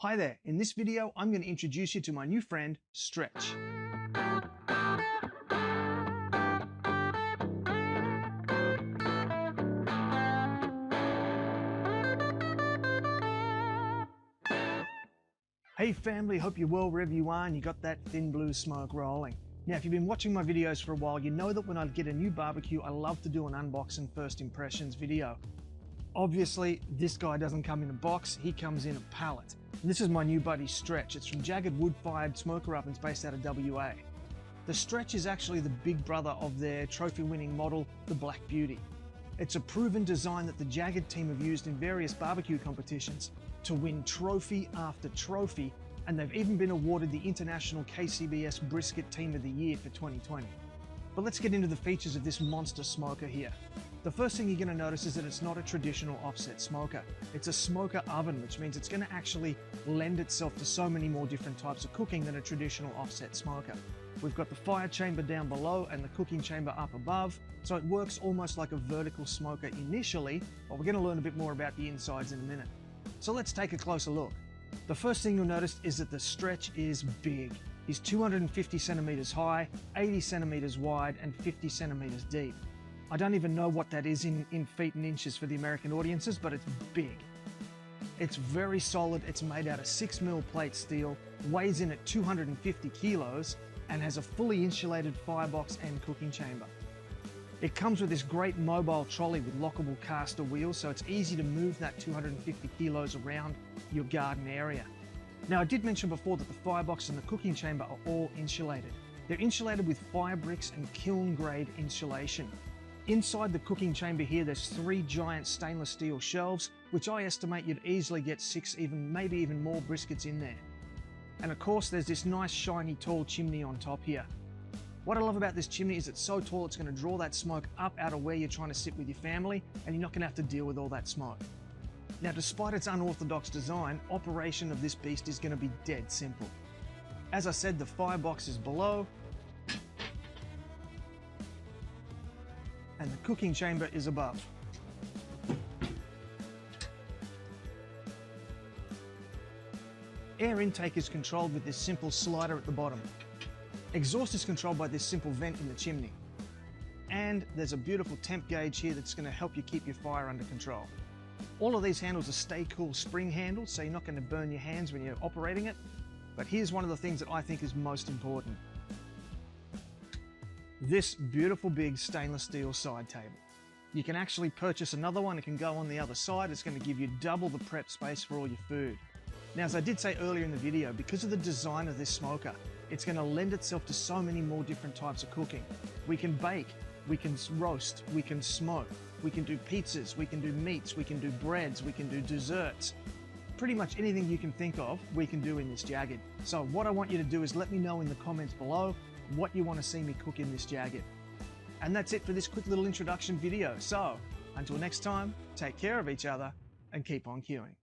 Hi there, in this video I'm going to introduce you to my new friend, Stretch. Hey family, hope you're well wherever you are and you got that thin blue smoke rolling. Now if you've been watching my videos for a while, you know that when I get a new barbecue, I love to do an unboxing first impressions video. Obviously, this guy doesn't come in a box, he comes in a pallet. And this is my new buddy Stretch. It's from JAGRD wood-fired smoker ovens based out of WA. The Stretch is actually the big brother of their trophy-winning model, the Black Beauty. It's a proven design that the JAGRD team have used in various barbecue competitions to win trophy after trophy, and they've even been awarded the International KCBS Brisket Team of the Year for 2020. But let's get into the features of this monster smoker here. The first thing you're going to notice is that it's not a traditional offset smoker. It's a smoker oven, which means it's going to actually lend itself to so many more different types of cooking than a traditional offset smoker. We've got the fire chamber down below and the cooking chamber up above, so it works almost like a vertical smoker initially, but we're going to learn a bit more about the insides in a minute. So let's take a closer look. The first thing you'll notice is that the Stretch is big. He's 250 centimeters high, 80 centimeters wide, and 50 centimeters deep. I don't even know what that is in feet and inches for the American audiences, but it's big. It's very solid, it's made out of 6mm plate steel, weighs in at 250 kilos, and has a fully insulated firebox and cooking chamber. It comes with this great mobile trolley with lockable caster wheels, so it's easy to move that 250 kilos around your garden area. Now, I did mention before that the firebox and the cooking chamber are all insulated. They're insulated with fire bricks and kiln grade insulation. Inside the cooking chamber here, there's 3 giant stainless steel shelves, which I estimate you'd easily get 6, maybe even more briskets in there. And of course, there's this nice, shiny, tall chimney on top here. What I love about this chimney is it's so tall, it's going to draw that smoke up out of where you're trying to sit with your family, and you're not going to have to deal with all that smoke. Now, despite its unorthodox design, operation of this beast is going to be dead simple. As I said, the firebox is below, and the cooking chamber is above. Air intake is controlled with this simple slider at the bottom. Exhaust is controlled by this simple vent in the chimney. And there's a beautiful temp gauge here that's going to help you keep your fire under control. All of these handles are Stay Cool spring handles, so you're not going to burn your hands when you're operating it. But here's one of the things that I think is most important. This beautiful big stainless steel side table. You can actually purchase another one. It can go on the other side. It's going to give you double the prep space for all your food. Now, as I did say earlier in the video, because of the design of this smoker, it's going to lend itself to so many more different types of cooking. We can bake, we can roast, we can smoke, we can do pizzas, we can do meats, we can do breads, we can do desserts. Pretty much anything you can think of, we can do in this JAGRD. So what I want you to do is let me know in the comments below what you want to see me cook in this JAGRD. And that's it for this quick little introduction video. So until next time, take care of each other and keep on queuing.